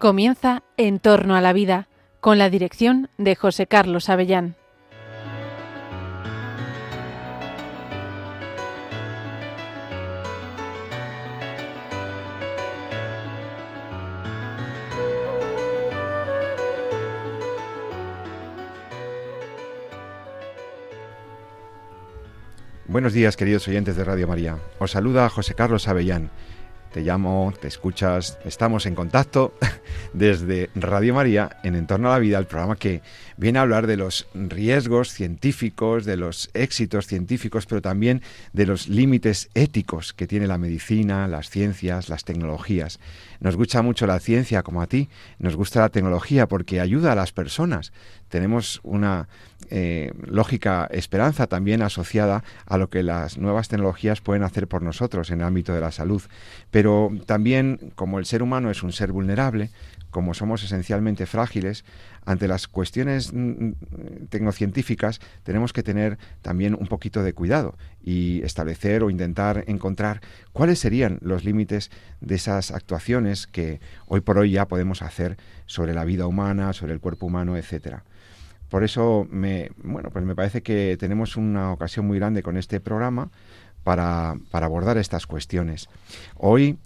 Comienza En torno a la vida, con la dirección de José Carlos Avellán. Buenos días, queridos oyentes de Radio María. Os saluda José Carlos Avellán. Te llamo, te escuchas, estamos en contacto desde Radio María en torno a la vida, el programa que viene a hablar de los riesgos científicos, de los éxitos científicos, pero también de los límites éticos que tiene la medicina, las ciencias, las tecnologías. Nos gusta mucho la ciencia, como a ti, nos gusta la tecnología porque ayuda a las personas. Tenemos una lógica esperanza también asociada a lo que las nuevas tecnologías pueden hacer por nosotros en el ámbito de la salud. Pero también, como el ser humano es un ser vulnerable, como somos esencialmente frágiles, ante las cuestiones tecnocientíficas tenemos que tener también un poquito de cuidado y establecer o intentar encontrar cuáles serían los límites de esas actuaciones que hoy por hoy ya podemos hacer sobre la vida humana, sobre el cuerpo humano, etcétera. Por eso me parece que tenemos una ocasión muy grande con este programa para abordar estas cuestiones. Hoy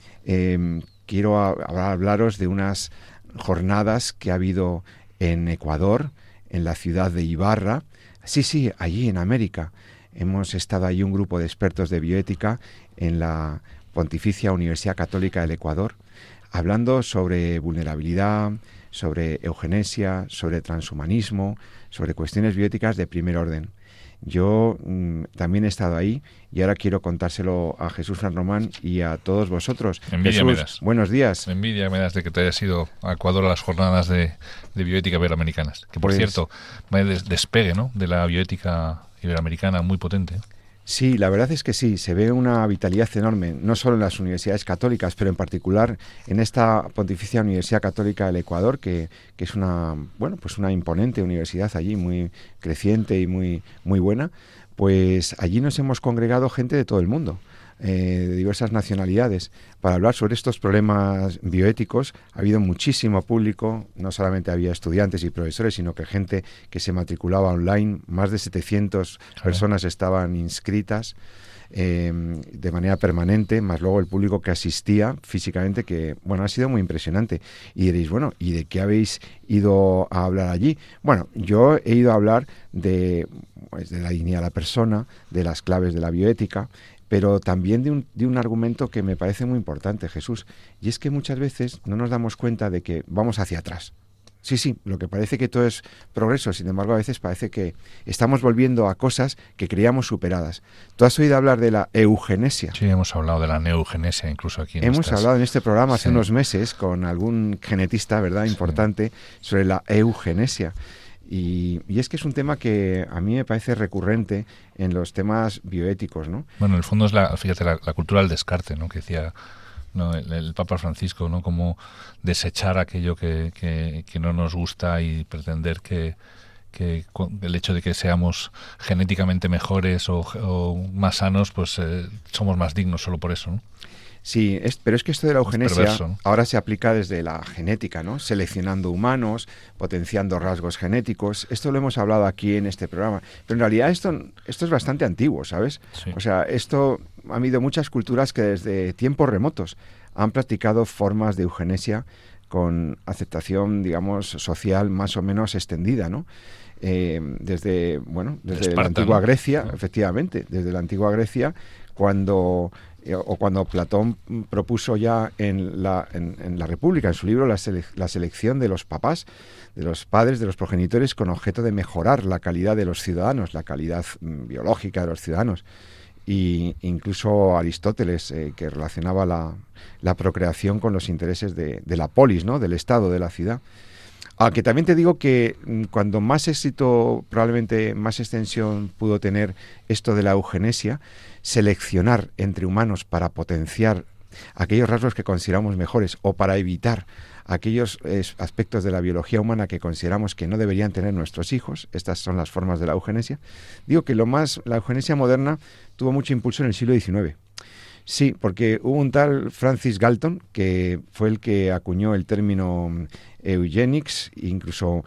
quiero hablaros de unas jornadas que ha habido en Ecuador, en la ciudad de Ibarra. Sí, allí en América. Hemos estado allí un grupo de expertos de bioética en la Pontificia Universidad Católica del Ecuador, hablando sobre vulnerabilidad, sobre eugenesia, sobre transhumanismo, sobre cuestiones bioéticas de primer orden. Yo también he estado ahí y ahora quiero contárselo a Jesús Fran Román y a todos vosotros. Envidia Jesús, me das. Buenos días. Envidia me das de que te hayas ido a Ecuador a las jornadas de bioética iberoamericanas. Que por cierto, vaya despegue, ¿no?, de la bioética iberoamericana muy potente. Sí, la verdad es que sí, se ve una vitalidad enorme, no solo en las universidades católicas, pero en particular en esta Pontificia Universidad Católica del Ecuador, que es una imponente universidad allí, muy creciente y muy buena. Pues allí nos hemos congregado gente de todo el mundo, de diversas nacionalidades, para hablar sobre estos problemas bioéticos. Ha habido muchísimo público, no solamente había estudiantes y profesores, sino que gente que se matriculaba online, más de 700 personas estaban inscritas de manera permanente, más luego el público que asistía físicamente, que ha sido muy impresionante. Y diréis, ¿y de qué habéis ido a hablar allí? Bueno, yo he ido a hablar de la dignidad de la persona, de las claves de la bioética, pero también de un argumento que me parece muy importante, Jesús, y es que muchas veces no nos damos cuenta de que vamos hacia atrás. Sí, lo que parece que todo es progreso, sin embargo a veces parece que estamos volviendo a cosas que creíamos superadas. ¿Tú has oído hablar de la eugenesia? Sí, hemos hablado de la neoeugenesia incluso aquí. Hemos hablado en este programa hace unos meses con algún genetista, ¿verdad?, importante, sobre la eugenesia. Y es que es un tema que a mí me parece recurrente en los temas bioéticos, ¿no? Bueno, en el fondo es la cultura del descarte, ¿no?, que decía, ¿no?, el Papa Francisco, ¿no?, como desechar aquello que no nos gusta y pretender que el hecho de que seamos genéticamente mejores o más sanos, pues somos más dignos solo por eso, ¿no? Sí, pero es que esto de la eugenesia perverso, ¿no?, ahora se aplica desde la genética, ¿no? Seleccionando humanos, potenciando rasgos genéticos. Esto lo hemos hablado aquí en este programa. Pero en realidad esto es bastante antiguo, ¿sabes? Sí. O sea, ha habido muchas culturas que desde tiempos remotos han practicado formas de eugenesia con aceptación, digamos, social más o menos extendida, ¿no? Desde Esparta, la antigua ¿no?, Grecia, ¿no?, efectivamente, desde la antigua Grecia, cuando Platón propuso ya en la República, en su libro, la selección de los papás, de los padres, de los progenitores, con objeto de mejorar la calidad de los ciudadanos, la calidad biológica de los ciudadanos. Y incluso Aristóteles, que relacionaba la procreación con los intereses de la polis, ¿no?, del Estado, de la ciudad. Aunque también te digo que cuando más éxito, probablemente más extensión pudo tener esto de la eugenesia, seleccionar entre humanos para potenciar aquellos rasgos que consideramos mejores o para evitar aquellos aspectos de la biología humana que consideramos que no deberían tener nuestros hijos. Estas son las formas de la eugenesia. Digo que la eugenesia moderna tuvo mucho impulso en el siglo XIX. Sí, porque hubo un tal Francis Galton que fue el que acuñó el término eugenics e incluso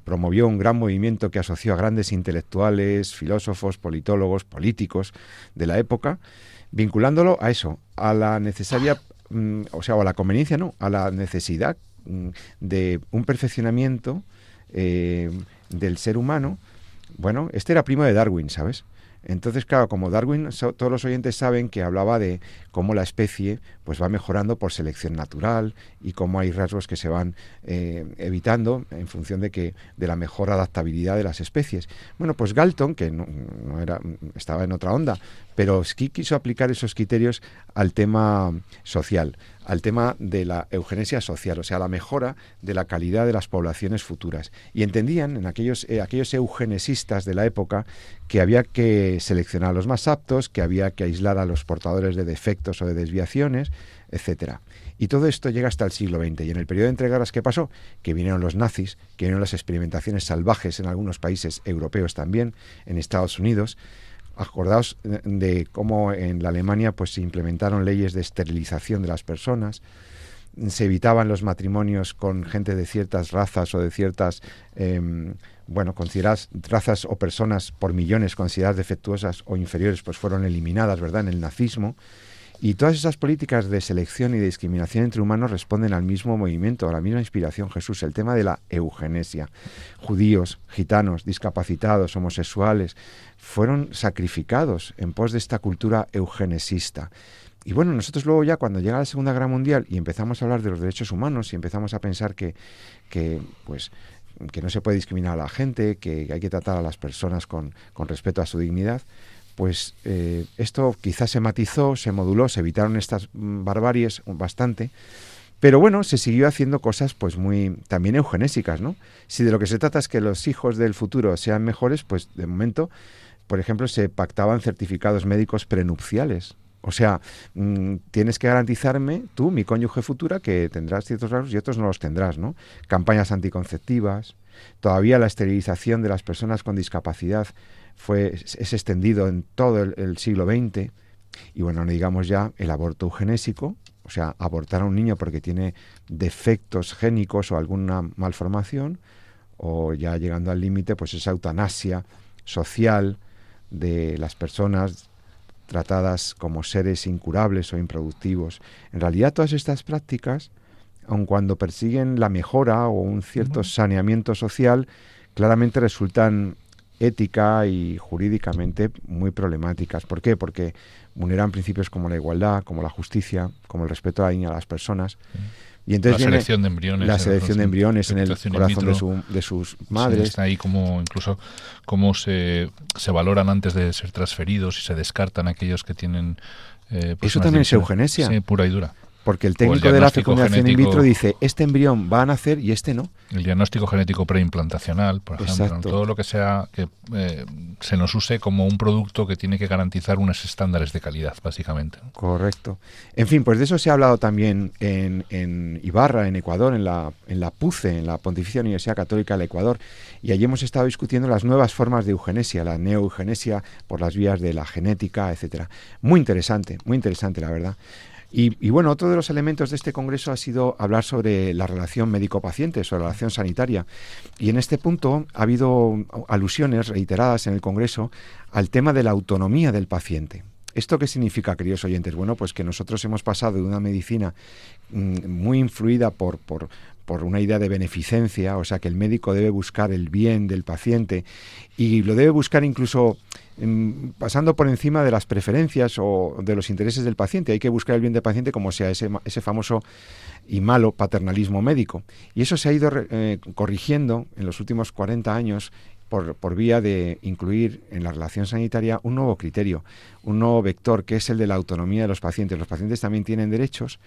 promovió un gran movimiento que asoció a grandes intelectuales, filósofos, politólogos, políticos de la época, vinculándolo a eso, a la necesaria, o a la conveniencia, no, a la necesidad de un perfeccionamiento del ser humano. Bueno, este era primo de Darwin, ¿sabes? Entonces, claro, como Darwin, todos los oyentes saben que hablaba de cómo la especie pues va mejorando por selección natural y cómo hay rasgos que se van evitando en función de la mejor adaptabilidad de las especies. Bueno, pues Galton, que no era, estaba en otra onda, pero sí quiso aplicar esos criterios al tema social, al tema de la eugenesia social, o sea, la mejora de la calidad de las poblaciones futuras. Y entendían en aquellos eugenesistas de la época que había que seleccionar a los más aptos, que había que aislar a los portadores de defectos o de desviaciones, etcétera. Y todo esto llega hasta el siglo XX. Y en el periodo de entreguerras, ¿qué pasó? Que vinieron los nazis, que vinieron las experimentaciones salvajes en algunos países europeos también, en Estados Unidos. Acordaos de cómo en la Alemania pues se implementaron leyes de esterilización de las personas, se evitaban los matrimonios con gente de ciertas razas o de ciertas, consideradas razas o personas por millones consideradas defectuosas o inferiores, pues fueron eliminadas, ¿verdad?, en el nazismo. Y todas esas políticas de selección y de discriminación entre humanos responden al mismo movimiento, a la misma inspiración, Jesús, el tema de la eugenesia. Judíos, gitanos, discapacitados, homosexuales, fueron sacrificados en pos de esta cultura eugenesista. Y bueno, nosotros luego ya cuando llega la Segunda Guerra Mundial y empezamos a hablar de los derechos humanos y empezamos a pensar que no se puede discriminar a la gente, que hay que tratar a las personas con respeto a su dignidad, pues esto quizás se matizó, se moduló, se evitaron estas barbaries bastante, pero bueno, se siguió haciendo cosas pues muy también eugenésicas, ¿no? Si de lo que se trata es que los hijos del futuro sean mejores, pues de momento, por ejemplo, se pactaban certificados médicos prenupciales. O sea, tienes que garantizarme tú, mi cónyuge futura, que tendrás ciertos rasgos y otros no los tendrás, ¿no? Campañas anticonceptivas, todavía la esterilización de las personas con discapacidad es extendido en todo el siglo XX, y bueno, no digamos ya el aborto eugenésico, o sea, abortar a un niño porque tiene defectos génicos o alguna malformación, o ya llegando al límite, pues esa eutanasia social de las personas tratadas como seres incurables o improductivos. En realidad todas estas prácticas, aun cuando persiguen la mejora o un cierto saneamiento social, claramente resultan ética y jurídicamente muy problemáticas. ¿Por qué? Porque vulneran principios como la igualdad, como la justicia, como el respeto a las personas. Y entonces la selección de embriones, en el corazón de sus madres. Sí, está ahí como incluso cómo se valoran antes de ser transferidos y se descartan aquellos que tienen... Eso también es eugenesia. Sí, pura y dura. Porque el técnico de la fecundación in vitro dice, este embrión va a nacer y este no. El diagnóstico genético preimplantacional, por ejemplo. Exacto. Todo lo que sea que se nos use como un producto que tiene que garantizar unos estándares de calidad, básicamente. Correcto. En fin, pues de eso se ha hablado también en Ibarra, en Ecuador, en la PUCE, en la Pontificia Universidad Católica del Ecuador. Y allí hemos estado discutiendo las nuevas formas de eugenesia, la neoeugenesia por las vías de la genética, etcétera. Muy interesante, la verdad. Y bueno, otro de los elementos de este congreso ha sido hablar sobre la relación médico-paciente, sobre la relación sanitaria. Y en este punto ha habido alusiones reiteradas en el congreso al tema de la autonomía del paciente. ¿Esto qué significa, queridos oyentes? Bueno, pues que nosotros hemos pasado de una medicina muy influida por una idea de beneficencia, o sea, que el médico debe buscar el bien del paciente y lo debe buscar incluso pasando por encima de las preferencias o de los intereses del paciente. Hay que buscar el bien del paciente como sea ese famoso y malo paternalismo médico. Y eso se ha ido corrigiendo en los últimos 40 años por vía de incluir en la relación sanitaria un nuevo criterio, un nuevo vector, que es el de la autonomía de los pacientes. Los pacientes también tienen derechos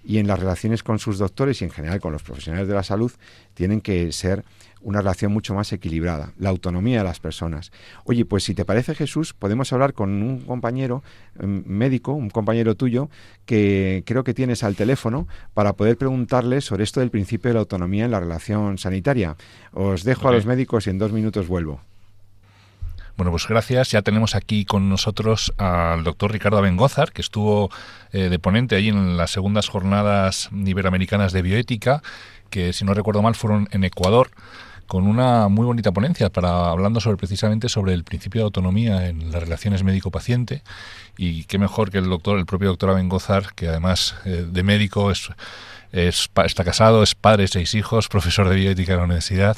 y en las relaciones con sus doctores y en general con los profesionales de la salud tienen que ser una relación mucho más equilibrada, la autonomía de las personas. Oye, pues si te parece, Jesús, podemos hablar con un compañero médico, un compañero tuyo, que creo que tienes al teléfono, para poder preguntarle sobre esto del principio de la autonomía en la relación sanitaria. Os dejo a los médicos y en 2 minutos vuelvo. Bueno, pues gracias. Ya tenemos aquí con nosotros al doctor Ricardo Abengózar, que estuvo de ponente allí en las segundas jornadas iberoamericanas de bioética, que si no recuerdo mal fueron en Ecuador, con una muy bonita ponencia hablando precisamente sobre el principio de autonomía en las relaciones médico-paciente. Y qué mejor que el propio doctor Abengózar, que además de médico está casado, es padre de 6 hijos, profesor de bioética en la universidad,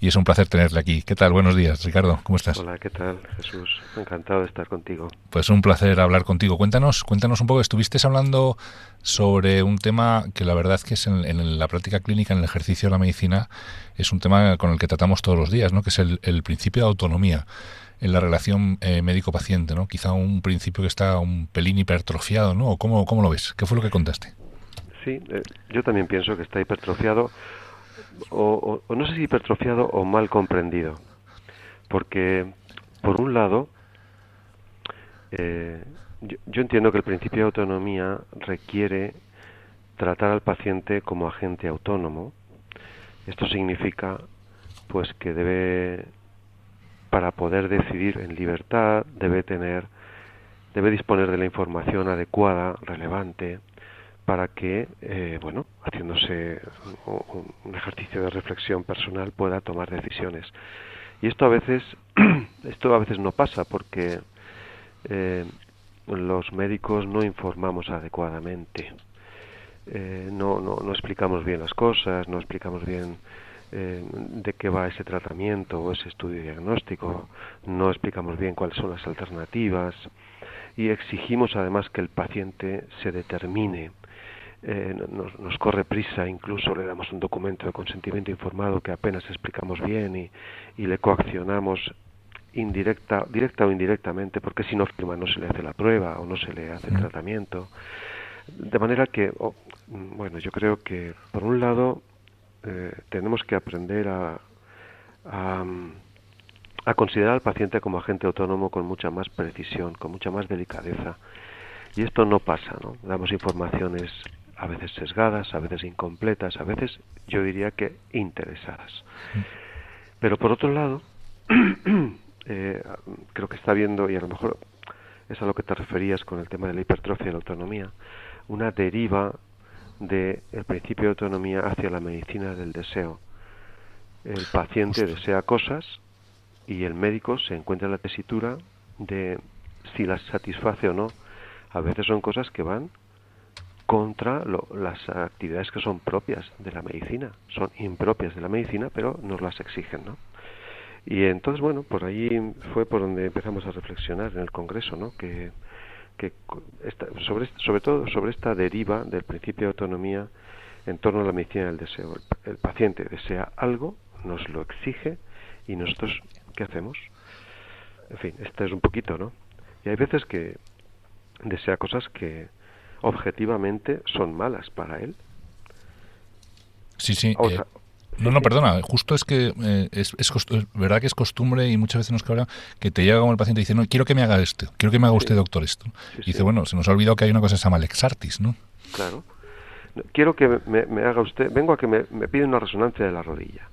y es un placer tenerle aquí. ¿Qué tal? Buenos días, Ricardo, ¿cómo estás? Hola, ¿qué tal, Jesús? Encantado de estar contigo. Pues un placer hablar contigo. Cuéntanos un poco. Estuviste hablando sobre un tema que la verdad que es en la práctica clínica, en el ejercicio de la medicina, es un tema con el que tratamos todos los días, ¿no? Que es el principio de autonomía en la relación médico-paciente, ¿no? Quizá un principio que está un pelín hipertrofiado, ¿no? ¿O cómo lo ves? ¿Qué fue lo que contaste? Sí, yo también pienso que está hipertrofiado, o no sé si hipertrofiado o mal comprendido, porque por un lado yo entiendo que el principio de autonomía requiere tratar al paciente como agente autónomo. Esto significa pues que para poder decidir en libertad, debe disponer de la información adecuada, relevante, para que, haciéndose un ejercicio de reflexión personal, pueda tomar decisiones. Y esto a veces no pasa porque los médicos no informamos adecuadamente, no explicamos bien las cosas, no explicamos bien de qué va ese tratamiento o ese estudio diagnóstico, no explicamos bien cuáles son las alternativas y exigimos además que el paciente se determine. Nos corre prisa, incluso le damos un documento de consentimiento informado que apenas explicamos bien y le coaccionamos directa o indirectamente, porque si no firma no se le hace la prueba o no se le hace el tratamiento. De manera que, yo creo que por un lado tenemos que aprender a considerar al paciente como agente autónomo con mucha más precisión, con mucha más delicadeza. Y esto no pasa, ¿no? Damos informaciones a veces sesgadas, a veces incompletas, a veces yo diría que interesadas. Pero por otro lado, creo que está habiendo, y a lo mejor es a lo que te referías con el tema de la hipertrofia y la autonomía, una deriva del principio de autonomía hacia la medicina del deseo. El paciente desea cosas y el médico se encuentra en la tesitura de si las satisface o no. A veces son cosas que van contra las actividades que son propias de la medicina, son impropias de la medicina, pero nos las exigen, ¿no? Y entonces, por ahí fue por donde empezamos a reflexionar en el Congreso, ¿no? Que sobre todo sobre esta deriva del principio de autonomía en torno a la medicina del deseo. El paciente desea algo, nos lo exige, y nosotros, ¿qué hacemos? En fin, esto es un poquito, ¿no? Y hay veces que desea cosas que objetivamente son malas para él. Sí. Perdona, justo es que es verdad que es costumbre y muchas veces nos cabrea que te llega como el paciente y dice, no, quiero que me haga esto, quiero que me haga usted, doctor, esto. Y dice, se nos ha olvidado que hay una cosa que se llama lex artis, ¿no? Claro. Quiero que me haga usted, vengo a que me pide una resonancia de la rodilla.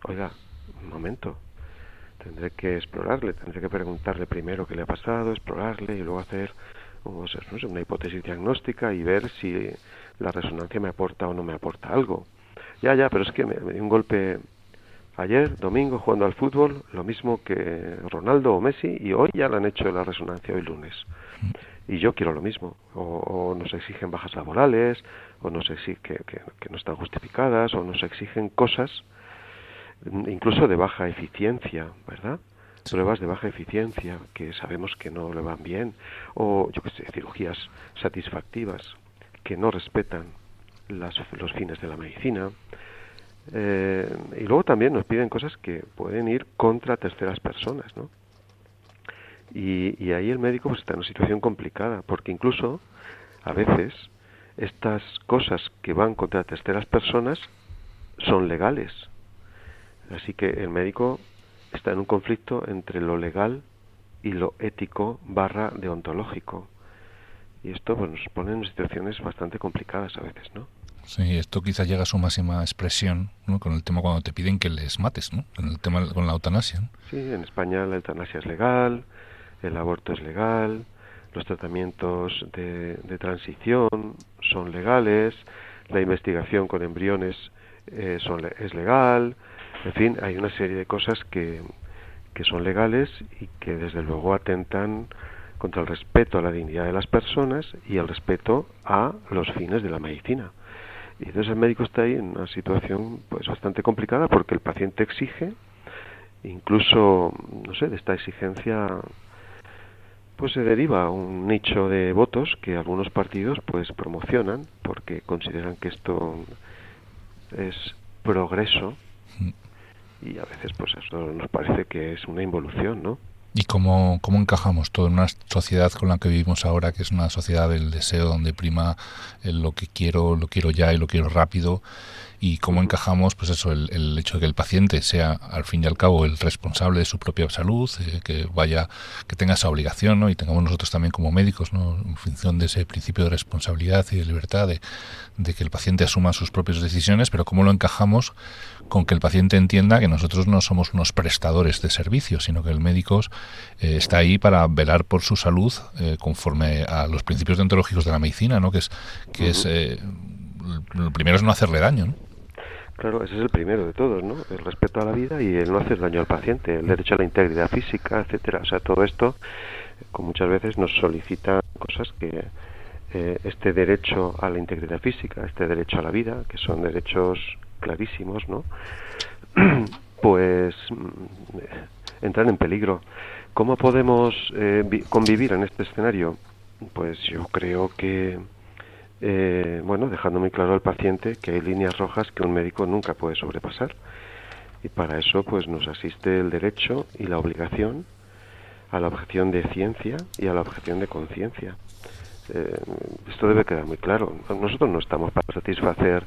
Oiga, un momento, tendré que explorarle, tendré que preguntarle primero qué le ha pasado, explorarle y luego hacer una hipótesis diagnóstica y ver si la resonancia me aporta o no me aporta algo. Ya, pero es que me dio un golpe ayer, domingo, jugando al fútbol, lo mismo que Ronaldo o Messi, y hoy ya le han hecho la resonancia, hoy lunes. Y yo quiero lo mismo. O nos exigen bajas laborales, o nos exigen que no están justificadas, o nos exigen cosas incluso de baja eficiencia, ¿verdad? Pruebas de baja eficiencia que sabemos que no le van bien, o cirugías satisfactivas que no respetan los fines de la medicina, y luego también nos piden cosas que pueden ir contra terceras personas, ¿no? Y ahí el médico está en una situación complicada, porque incluso a veces estas cosas que van contra terceras personas son legales. Así que el médico está en un conflicto entre lo legal y lo ético / deontológico. Y esto nos pone en situaciones bastante complicadas a veces, ¿no? Sí, esto quizás llega a su máxima expresión, ¿no?, con el tema cuando te piden que les mates, ¿no?, con el tema con la eutanasia, ¿no? Sí, en España la eutanasia es legal, el aborto es legal, los tratamientos de transición son legales, la investigación con embriones es legal, en fin, hay una serie de cosas que son legales y que desde luego atentan contra el respeto a la dignidad de las personas y el respeto a los fines de la medicina. Y entonces el médico está ahí en una situación pues bastante complicada porque el paciente exige, incluso, no sé, de esta exigencia pues se deriva un nicho de votos que algunos partidos pues promocionan porque consideran que esto es progreso y a veces pues eso nos parece que es una involución, ¿no? ¿Y cómo encajamos todo en una sociedad con la que vivimos ahora, que es una sociedad del deseo, donde prima lo que quiero ya y lo quiero rápido? ¿Y cómo encajamos, pues eso, el hecho de que el paciente sea, al fin y al cabo, el responsable de su propia salud, que tenga esa obligación, ¿no? Y tengamos nosotros también como médicos, ¿no?, en función de ese principio de responsabilidad y de libertad, de que el paciente asuma sus propias decisiones, pero cómo lo encajamos con que el paciente entienda que nosotros no somos unos prestadores de servicios, sino que el médico está ahí para velar por su salud conforme a los principios deontológicos de la medicina, ¿no?, que es lo primero es no hacerle daño, ¿no? Claro, ese es el primero de todos, ¿no? El respeto a la vida y el no hacer daño al paciente, el derecho a la integridad física, etcétera. O sea, todo esto, muchas veces nos solicitan cosas que este derecho a la integridad física, este derecho a la vida, que son derechos clarísimos, ¿no? Pues entran en peligro. ¿Cómo podemos convivir en este escenario? Pues yo creo que dejando muy claro al paciente que hay líneas rojas que un médico nunca puede sobrepasar. Y para eso pues nos asiste el derecho y la obligación a la objeción de ciencia y a la objeción de conciencia. Esto debe quedar muy claro. Nosotros no estamos para satisfacer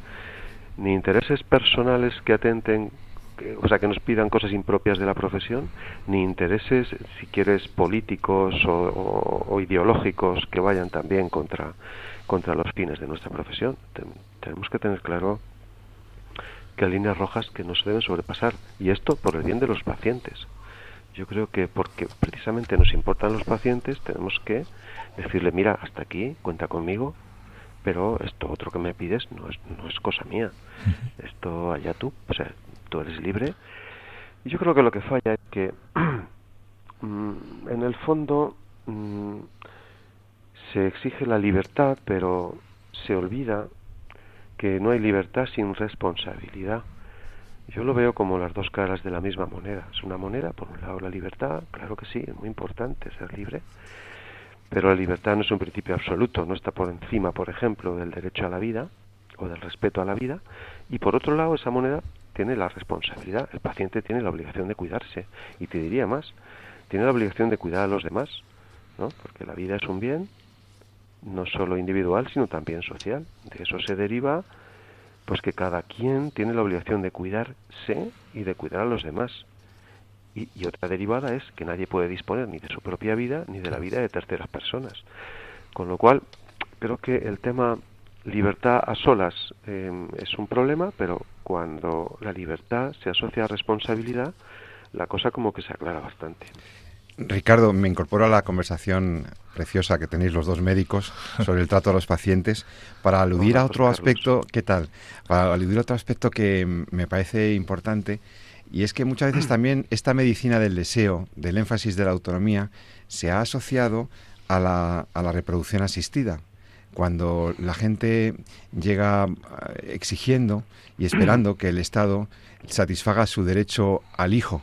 ni intereses personales que atenten, que nos pidan cosas impropias de la profesión, ni intereses, si quieres, políticos o ideológicos que vayan también contra los fines de nuestra profesión. Tenemos que tener claro que hay líneas rojas que no se deben sobrepasar, y esto por el bien de los pacientes. Yo creo que porque precisamente nos importan los pacientes, tenemos que decirle, mira, hasta aquí, cuenta conmigo, pero esto otro que me pides no es cosa mía. Esto allá tú, o sea, tú eres libre. Y yo creo que lo que falla es que en el fondo se exige la libertad, pero se olvida que no hay libertad sin responsabilidad. Yo lo veo como las dos caras de la misma moneda. Es una moneda, por un lado la libertad, claro que sí, es muy importante ser libre, pero la libertad no es un principio absoluto, no está por encima, por ejemplo, del derecho a la vida o del respeto a la vida, y por otro lado esa moneda tiene la responsabilidad, el paciente tiene la obligación de cuidarse, y te diría más, tiene la obligación de cuidar a los demás, ¿no? Porque la vida es un bien, no solo individual, sino también social. De eso se deriva pues que cada quien tiene la obligación de cuidarse y de cuidar a los demás. Y otra derivada es que nadie puede disponer ni de su propia vida ni de la vida de terceras personas. Con lo cual, creo que el tema libertad a solas es un problema, pero cuando la libertad se asocia a responsabilidad, la cosa como que se aclara bastante. Ricardo, me incorporo a la conversación preciosa que tenéis los dos médicos sobre el trato a los pacientes para aludir a otro aspecto. ¿Qué tal? Para aludir a otro aspecto que me parece importante, y es que muchas veces también esta medicina del deseo, del énfasis de la autonomía, se ha asociado a la reproducción asistida. Cuando la gente llega exigiendo y esperando que el Estado satisfaga su derecho al hijo,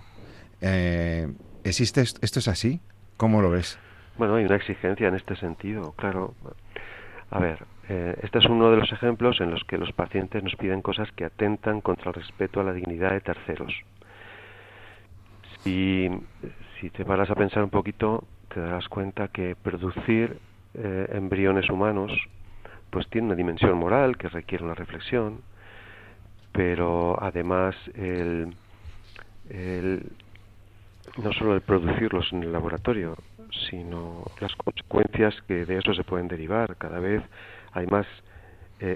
¿esto es así? ¿Cómo lo ves? Bueno, hay una exigencia en este sentido, claro. A ver, este es uno de los ejemplos en los que los pacientes nos piden cosas que atentan contra el respeto a la dignidad de terceros. Si te paras a pensar un poquito, te darás cuenta que producir embriones humanos pues tiene una dimensión moral que requiere una reflexión, pero además no solo el producirlos en el laboratorio, sino las consecuencias que de eso se pueden derivar. Cada vez hay más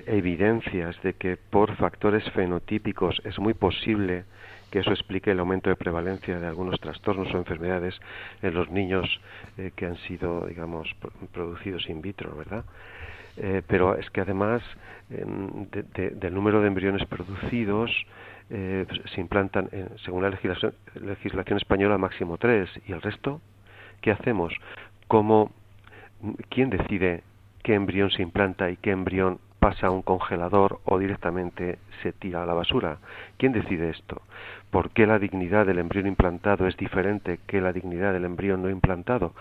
evidencias de que por factores fenotípicos es muy posible que eso explique el aumento de prevalencia de algunos trastornos o enfermedades en los niños que han sido, digamos, producidos in vitro, ¿verdad? Pero es que además del número de embriones producidos se implantan, según la legislación española, máximo 3, y el resto, ¿qué hacemos? ¿Quién decide qué embrión se implanta y qué embrión pasa a un congelador o directamente se tira a la basura? ¿Quién decide esto? ¿Por qué la dignidad del embrión implantado es diferente que la dignidad del embrión no implantado?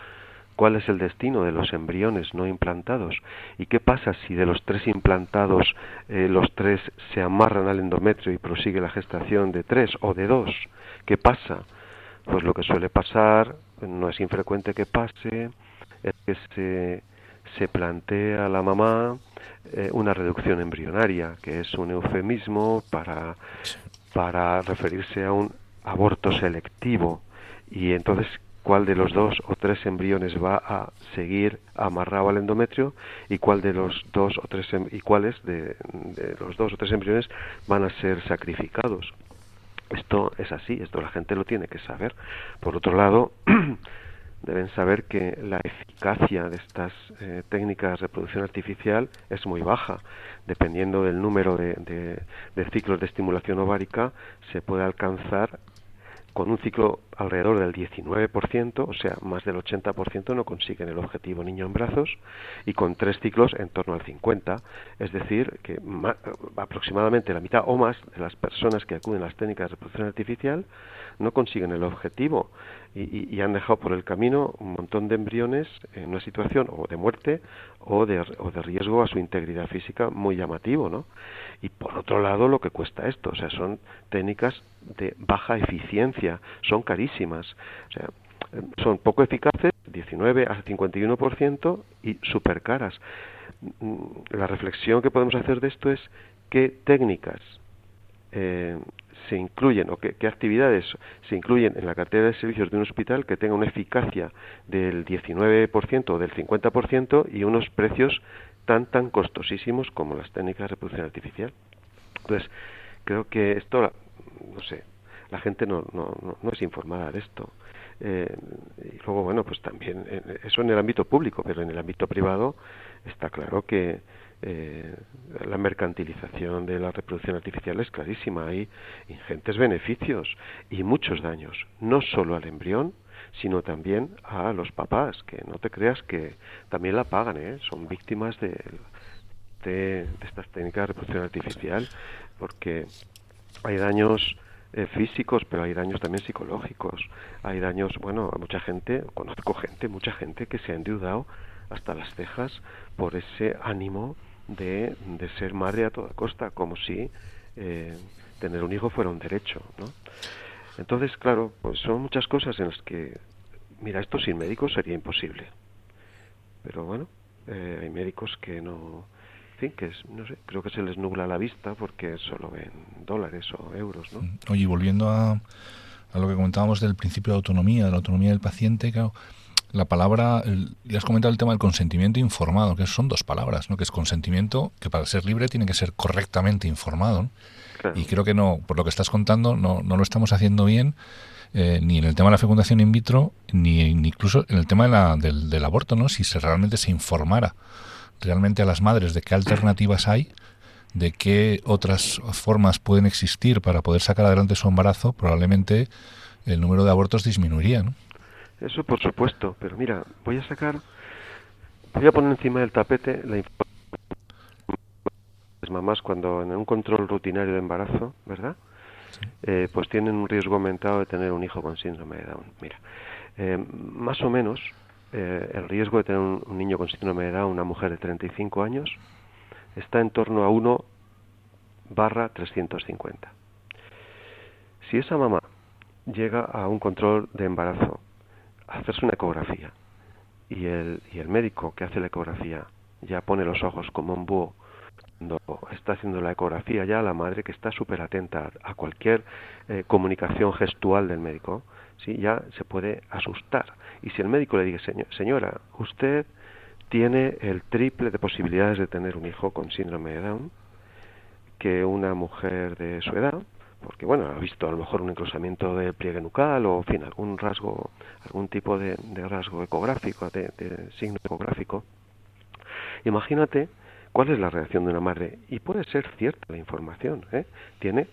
¿Cuál es el destino de los embriones no implantados? ¿Y qué pasa si de los 3 implantados los 3 se amarran al endometrio y prosigue la gestación de 3 o de 2? ¿Qué pasa? Pues lo que suele pasar, no es infrecuente que pase, es que se plantea a la mamá una reducción embrionaria, que es un eufemismo para referirse a un aborto selectivo. Y entonces, ¿cuál de los 2 o 3 embriones va a seguir amarrado al endometrio y cuál de los 2 o 3 y cuáles de los 2 o 3 embriones van a ser sacrificados? Esto es así, esto la gente lo tiene que saber. Por otro lado, deben saber que la eficacia de estas técnicas de reproducción artificial es muy baja. Dependiendo del número de ciclos de estimulación ovárica, se puede alcanzar con un ciclo alrededor del 19%, o sea, más del 80% no consiguen el objetivo niño en brazos, y con 3 ciclos en torno al 50%. Es decir, que aproximadamente la mitad o más de las personas que acuden a las técnicas de reproducción artificial no consiguen el objetivo y han dejado por el camino un montón de embriones en una situación o de muerte o de riesgo a su integridad física muy llamativo, ¿no? Y por otro lado, lo que cuesta esto, o sea, son técnicas de baja eficiencia, son carísimas, o sea, son poco eficaces, 19 a 51%, y súper caras. La reflexión que podemos hacer de esto es qué técnicas se incluyen o qué actividades se incluyen en la cartera de servicios de un hospital que tenga una eficacia del 19% o del 50% y unos precios tan costosísimos como las técnicas de reproducción artificial. Entonces, creo que esto, no sé, la gente no es informada de esto. Y luego, bueno, pues también eso en el ámbito público, pero en el ámbito privado está claro que la mercantilización de la reproducción artificial es clarísima. Hay ingentes beneficios y muchos daños, no solo al embrión, sino también a los papás, que no te creas que también la pagan, son víctimas de estas técnicas de reproducción artificial, porque hay daños físicos, pero hay daños también psicológicos. Hay daños, bueno, a mucha gente, conozco mucha gente que se ha endeudado hasta las cejas por ese ánimo de ser madre a toda costa, como si tener un hijo fuera un derecho, ¿no? Entonces, claro, pues son muchas cosas en las que, mira, esto sin médicos sería imposible. Pero bueno, hay médicos que no, en fin, que no sé, creo que se les nubla la vista porque solo ven dólares o euros, ¿no? Oye, volviendo a lo que comentábamos del principio de autonomía, de la autonomía del paciente, claro, la palabra, ya has comentado el tema del consentimiento informado, que son 2 palabras, ¿no? Que es consentimiento, que para ser libre tiene que ser correctamente informado, ¿no? Claro. Y creo que no, por lo que estás contando, no lo estamos haciendo bien, ni en el tema de la fecundación in vitro, ni incluso en el tema del aborto, ¿no? Si realmente se informara realmente a las madres de qué alternativas hay, de qué otras formas pueden existir para poder sacar adelante su embarazo, probablemente el número de abortos disminuiría, ¿no? Eso por supuesto, pero mira, voy a poner encima del tapete la información de las mamás cuando en un control rutinario de embarazo, ¿verdad? Sí. Pues tienen un riesgo aumentado de tener un hijo con síndrome de Down. Mira, más o menos el riesgo de tener un niño con síndrome de Down, una mujer de 35 años, está en torno a 1/350. Si esa mamá llega a un control de embarazo a hacerse una ecografía y el médico que hace la ecografía ya pone los ojos como un búho cuando está haciendo la ecografía, ya la madre, que está súper atenta a cualquier comunicación gestual del médico, ¿sí? Ya se puede asustar. Y si el médico le dice, señora, usted tiene el triple de posibilidades de tener un hijo con síndrome de Down que una mujer de su edad, porque bueno, ha visto a lo mejor un encruzamiento del pliegue nucal o en fin, algún rasgo, algún tipo de rasgo ecográfico, de signo ecográfico. Imagínate cuál es la reacción de una madre, y puede ser cierta la información, tiene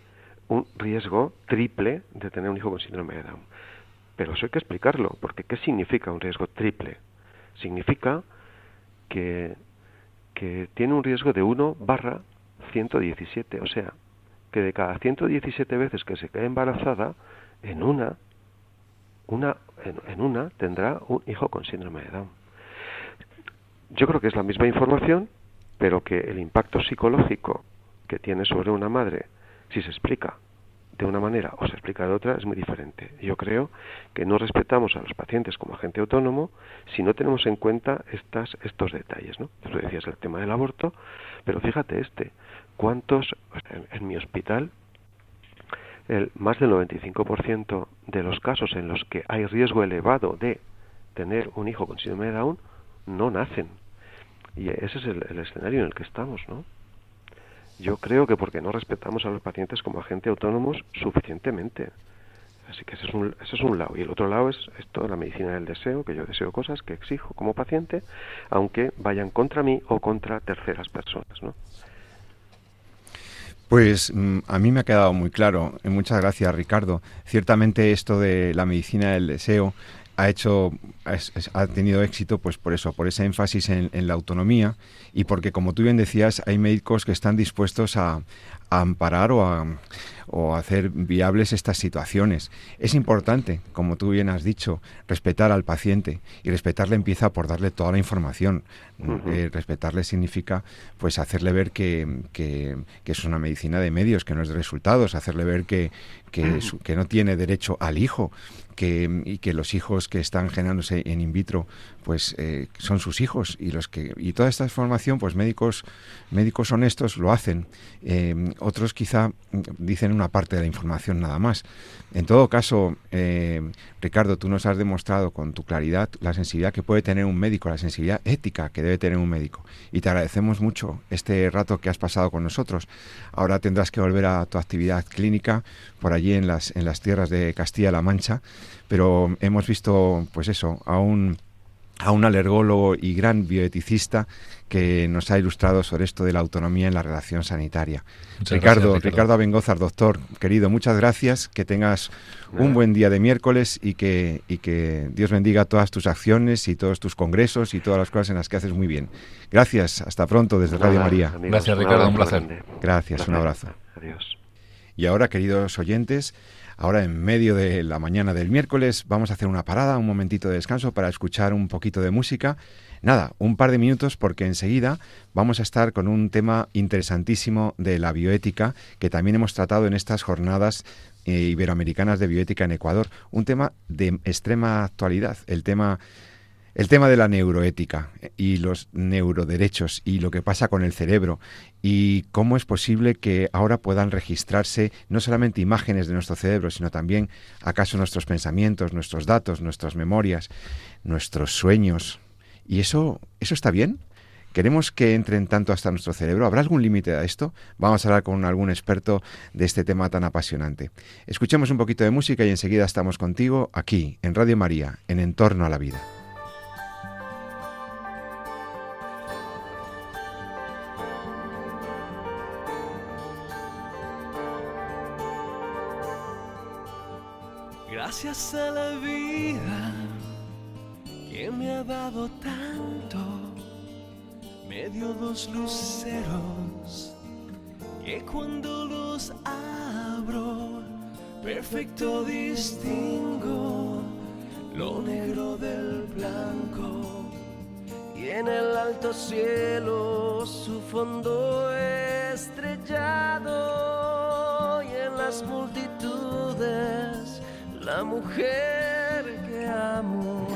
un riesgo triple de tener un hijo con síndrome de Down. Pero eso hay que explicarlo, porque ¿qué significa un riesgo triple? Significa que tiene un riesgo de 1/117, o sea, que de cada 117 veces que se quede embarazada, en una tendrá un hijo con síndrome de Down. Yo creo que es la misma información, pero que el impacto psicológico que tiene sobre una madre, si se explica de una manera o se explica de otra, es muy diferente. Yo creo que no respetamos a los pacientes como agente autónomo si no tenemos en cuenta estos detalles, ¿no? Tú decías el tema del aborto, pero fíjate ¿cuántos en mi hospital? Más del 95% de los casos en los que hay riesgo elevado de tener un hijo con síndrome de Down no nacen. Y ese es el escenario en el que estamos, ¿no? Yo creo que porque no respetamos a los pacientes como agentes autónomos suficientemente. Así que ese es un lado. Y el otro lado es esto, la medicina del deseo, que yo deseo cosas que exijo como paciente, aunque vayan contra mí o contra terceras personas, ¿no? Pues a mí me ha quedado muy claro. Muchas gracias, Ricardo. Ciertamente esto de la medicina del deseo ha tenido éxito pues por ese énfasis en la autonomía, y porque, como tú bien decías, hay médicos que están dispuestos a amparar o a hacer viables estas situaciones. Es importante, como tú bien has dicho, respetar al paciente, y respetarle empieza por darle toda la información. Respetarle significa pues hacerle ver que es una medicina de medios, que no es de resultados, hacerle ver que no tiene derecho al hijo, y que los hijos que están generándose en in vitro pues son sus hijos, y toda esta información pues médicos honestos lo hacen. Otros quizá dicen una parte de la información nada más. En todo caso, Ricardo, tú nos has demostrado con tu claridad la sensibilidad que puede tener un médico, la sensibilidad ética que debe tener un médico, y te agradecemos mucho este rato que has pasado con nosotros. Ahora tendrás que volver a tu actividad clínica por allí en las tierras de Castilla-La Mancha, pero hemos visto pues eso, a un alergólogo y gran bioeticista que nos ha ilustrado sobre esto de la autonomía en la relación sanitaria. Ricardo Abengózar, doctor, querido, muchas gracias, que tengas un buen día de miércoles, y que Dios bendiga todas tus acciones y todos tus congresos y todas las cosas en las que haces muy bien. Gracias, hasta pronto desde Radio María. Amigos, gracias, Ricardo, un placer. Gracias, un abrazo. Adiós. Y ahora, queridos oyentes, ahora en medio de la mañana del miércoles vamos a hacer una parada, un momentito de descanso para escuchar un poquito de música. Nada, un par de minutos, porque enseguida vamos a estar con un tema interesantísimo de la bioética, que también hemos tratado en estas jornadas iberoamericanas de bioética en Ecuador. Un tema de extrema actualidad, el tema de la neuroética y los neuroderechos, y lo que pasa con el cerebro, y cómo es posible que ahora puedan registrarse no solamente imágenes de nuestro cerebro, sino también acaso nuestros pensamientos, nuestros datos, nuestras memorias, nuestros sueños. ¿Y eso está bien? ¿Queremos que entren tanto hasta nuestro cerebro? ¿Habrá algún límite a esto? Vamos a hablar con algún experto de este tema tan apasionante. Escuchemos un poquito de música y enseguida estamos contigo aquí, en Radio María, en Entorno a la Vida. Gracias a la vida que me ha dado tanto, me dio dos luceros que cuando los abro perfecto distingo lo negro del blanco, y en el alto cielo su fondo estrellado, y en las multitudes la mujer que amo.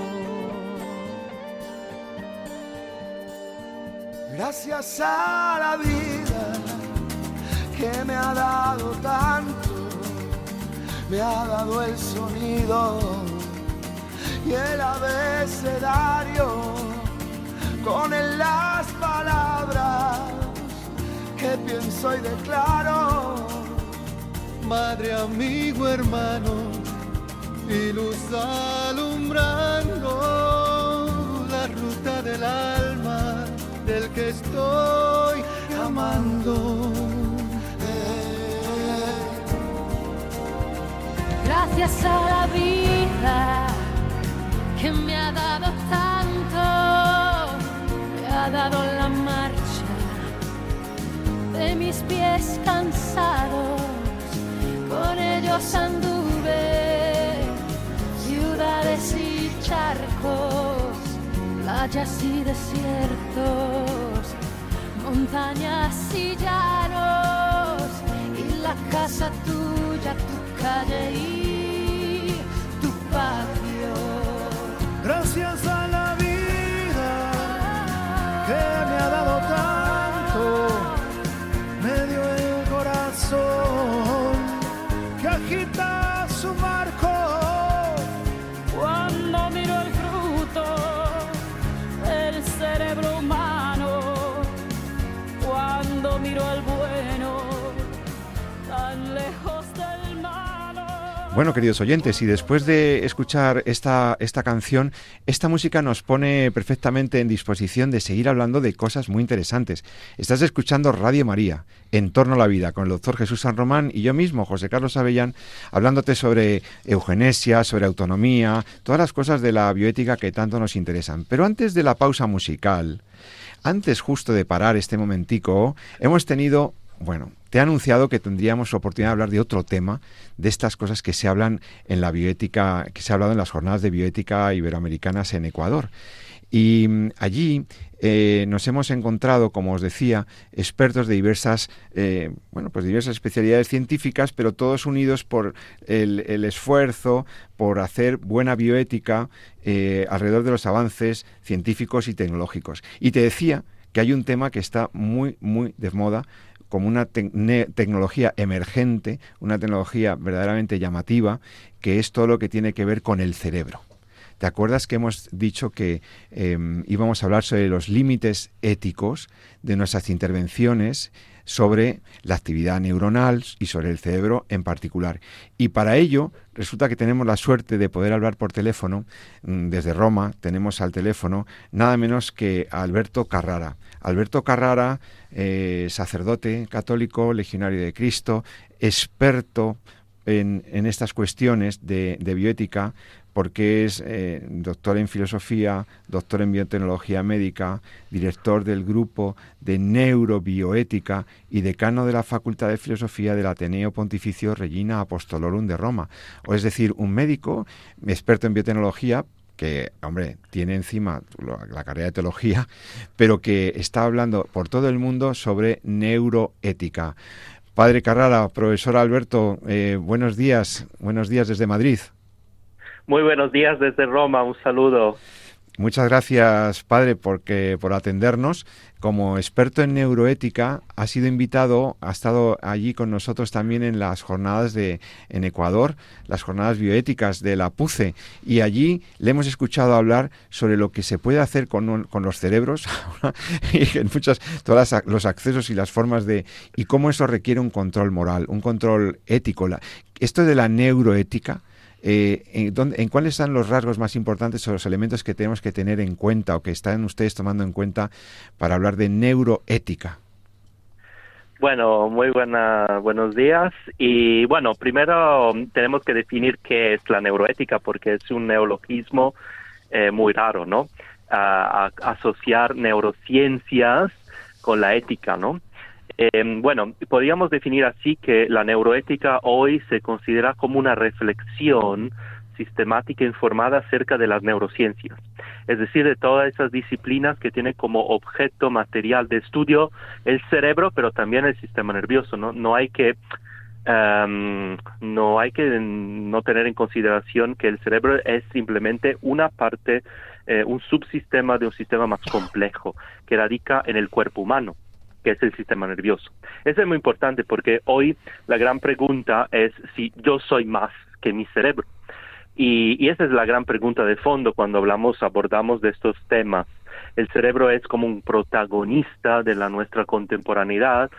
Gracias a la vida que me ha dado tanto, me ha dado el sonido y el abecedario con él las palabras que pienso y declaro. Madre, amigo, hermano, y luz alumbrando la ruta del alma del que estoy amando. Gracias a la vida que me ha dado tanto, me ha dado la marcha de mis pies cansados, con ellos anduve ciudades y charcos, playas y desiertos, montañas y llanos, y la casa tuya, tu calle y tu patio. Gracias a la vida que me ha dado tanto, me dio el corazón que agita su marco. Cuando miro el fruto del cerebro humano, cuando miro al bueno tan lejos del malo. Bueno, queridos oyentes, y después de escuchar esta canción, esta música nos pone perfectamente en disposición de seguir hablando de cosas muy interesantes. Estás escuchando Radio María, En torno a la vida, con el doctor Jesús San Román y yo mismo, José Carlos Avellán, hablándote sobre eugenesia, sobre autonomía, todas las cosas de la bioética que tanto nos interesan. Pero antes de la pausa musical, antes justo de parar este momentico, hemos tenido... Bueno, te he anunciado que tendríamos oportunidad de hablar de otro tema, de estas cosas que se hablan en la bioética, que se ha hablado en las jornadas de bioética iberoamericanas en Ecuador. Y allí nos hemos encontrado, como os decía, expertos de diversas, diversas especialidades científicas, pero todos unidos por el esfuerzo por hacer buena bioética alrededor de los avances científicos y tecnológicos. Y te decía que hay un tema que está muy, muy de moda, como una tecnología emergente, una tecnología verdaderamente llamativa, que es todo lo que tiene que ver con el cerebro. ¿Te acuerdas que hemos dicho que íbamos a hablar sobre los límites éticos de nuestras intervenciones sobre la actividad neuronal y sobre el cerebro en particular? Y para ello resulta que tenemos la suerte de poder hablar por teléfono. Desde Roma tenemos al teléfono nada menos que a Alberto Carrara. Alberto Carrara, sacerdote católico, legionario de Cristo, experto en estas cuestiones de bioética, porque es doctor en filosofía, doctor en biotecnología médica, director del grupo de neurobioética y decano de la Facultad de Filosofía del Ateneo Pontificio Regina Apostolorum de Roma. O es decir, un médico experto en biotecnología, que, hombre, tiene encima la carrera de teología, pero que está hablando por todo el mundo sobre neuroética. Padre Carrara, profesor Alberto, buenos días desde Madrid. Muy buenos días desde Roma, un saludo. Muchas gracias, padre, por atendernos. Como experto en neuroética, ha sido invitado, ha estado allí con nosotros también en las jornadas en Ecuador, las jornadas bioéticas de la PUCE, y allí le hemos escuchado hablar sobre lo que se puede hacer con los cerebros y en todos los accesos y las formas y cómo eso requiere un control moral, un control ético. Esto de la neuroética, ¿en cuáles están los rasgos más importantes o los elementos que tenemos que tener en cuenta o que están ustedes tomando en cuenta para hablar de neuroética? Bueno, buenos días. Y bueno, primero tenemos que definir qué es la neuroética, porque es un neologismo muy raro, ¿no? Asociar neurociencias con la ética, ¿no? Podríamos definir así que la neuroética hoy se considera como una reflexión sistemática e informada acerca de las neurociencias, es decir, de todas esas disciplinas que tienen como objeto material de estudio el cerebro, pero también el sistema nervioso, ¿no? No hay que no tener en consideración que el cerebro es simplemente una parte, un subsistema de un sistema más complejo que radica en el cuerpo humano, que es el sistema nervioso. Eso es muy importante porque hoy la gran pregunta es si yo soy más que mi cerebro. Y esa es la gran pregunta de fondo cuando abordamos de estos temas. El cerebro es como un protagonista de nuestra contemporaneidad.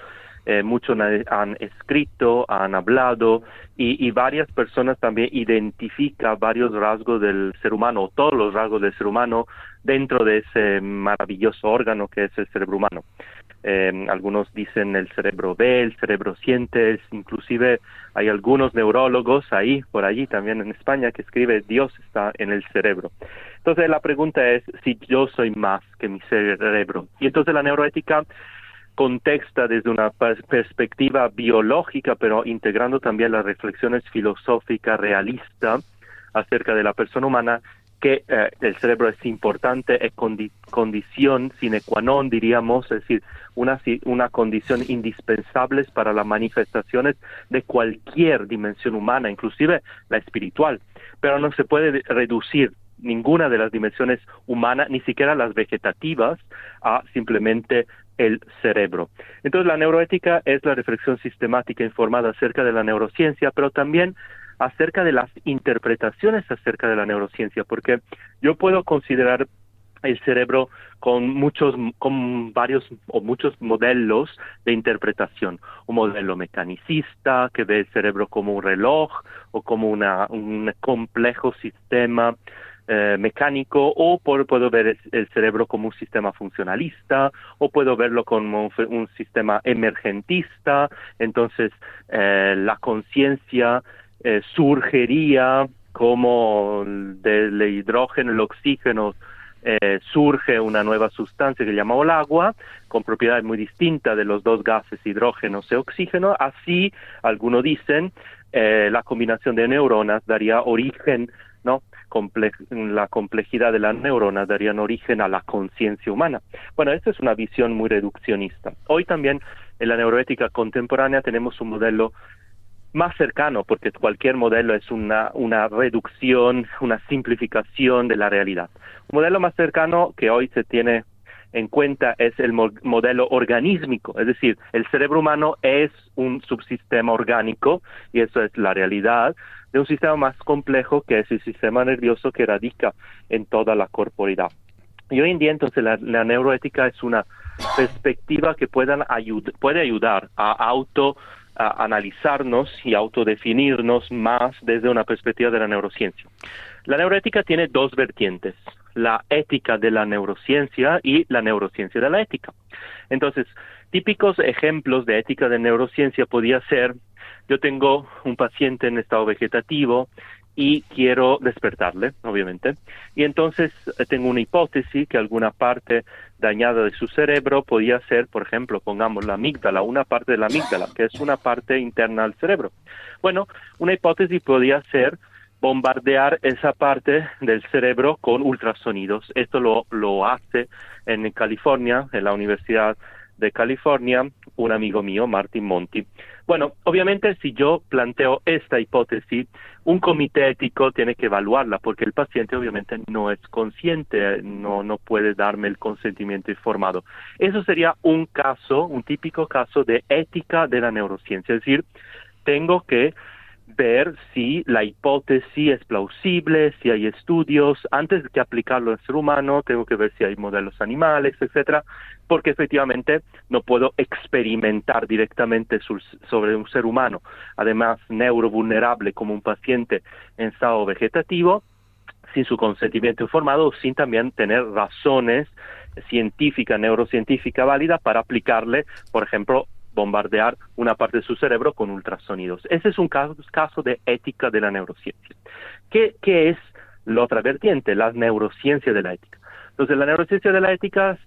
Muchos han escrito, han hablado, y varias personas también identifican varios rasgos del ser humano, o todos los rasgos del ser humano, dentro de ese maravilloso órgano que es el cerebro humano. Algunos dicen el cerebro ve, el cerebro siente, inclusive hay algunos neurólogos por allí también en España, que escribe Dios está en el cerebro. Entonces la pregunta es si yo soy más que mi cerebro. Y entonces la neuroética contexta desde una perspectiva biológica, pero integrando también las reflexiones filosóficas realistas acerca de la persona humana, que el cerebro es importante, es condición sine qua non, diríamos, es decir, una condición indispensable para las manifestaciones de cualquier dimensión humana, inclusive la espiritual, pero no se puede reducir ninguna de las dimensiones humanas, ni siquiera las vegetativas, a simplemente el cerebro. Entonces la neuroética es la reflexión sistemática informada acerca de la neurociencia, pero también acerca de las interpretaciones acerca de la neurociencia, porque yo puedo considerar el cerebro con varios o muchos modelos de interpretación. Un modelo mecanicista que ve el cerebro como un reloj o como un complejo sistema mecánico, o puedo ver el cerebro como un sistema funcionalista, o puedo verlo como un sistema emergentista. Entonces la conciencia surgiría como del hidrógeno, el oxígeno, surge una nueva sustancia que llamamos el agua, con propiedades muy distintas de los dos gases, hidrógeno y oxígeno. Así, algunos dicen, la combinación de neuronas daría origen, ¿no? La complejidad de las neuronas darían origen a la conciencia humana. Bueno, esta es una visión muy reduccionista. Hoy también en la neuroética contemporánea tenemos un modelo más cercano, porque cualquier modelo es una reducción, una simplificación de la realidad. Un modelo más cercano que hoy se tiene en cuenta es el modelo organísmico, es decir, el cerebro humano es un subsistema orgánico, y eso es la realidad de un sistema más complejo que es el sistema nervioso, que radica en toda la corporidad. Y hoy en día entonces la neuroética es una perspectiva que puede ayudar a analizarnos y autodefinirnos más desde una perspectiva de la neurociencia. La neuroética tiene dos vertientes: la ética de la neurociencia y la neurociencia de la ética. Entonces, típicos ejemplos de ética de neurociencia podría ser: yo tengo un paciente en estado vegetativo y quiero despertarle, obviamente, y entonces tengo una hipótesis que alguna parte dañada de su cerebro podría ser, por ejemplo, pongamos la amígdala, una parte de la amígdala, que es una parte interna al cerebro. Bueno, una hipótesis podría ser bombardear esa parte del cerebro con ultrasonidos. Esto lo hace en California, en la Universidad de California, un amigo mío, Martin Monti. Bueno, obviamente si yo planteo esta hipótesis, un comité ético tiene que evaluarla, porque el paciente obviamente no es consciente, no puede darme el consentimiento informado. Eso sería un típico caso de ética de la neurociencia, es decir, tengo que ver si la hipótesis es plausible, si hay estudios. Antes de aplicarlo al ser humano, tengo que ver si hay modelos animales, etcétera, porque efectivamente no puedo experimentar directamente sobre un ser humano, además neurovulnerable como un paciente en estado vegetativo, sin su consentimiento informado, sin también tener razones científicas, neurocientíficas válidas para aplicarle, por ejemplo, bombardear una parte de su cerebro con ultrasonidos. Ese es un caso de ética de la neurociencia. ¿Qué es la otra vertiente? La neurociencia de la ética. Entonces, la neurociencia de la ética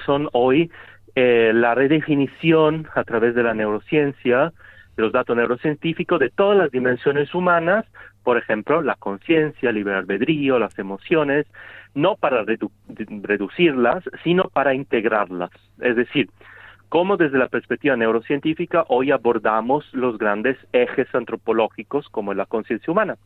son hoy la redefinición a través de la neurociencia, de los datos neurocientíficos, de todas las dimensiones humanas, por ejemplo, la conciencia, el libre albedrío, las emociones, no para reducirlas, sino para integrarlas. Es decir, cómo desde la perspectiva neurocientífica hoy abordamos los grandes ejes antropológicos como la conciencia humana.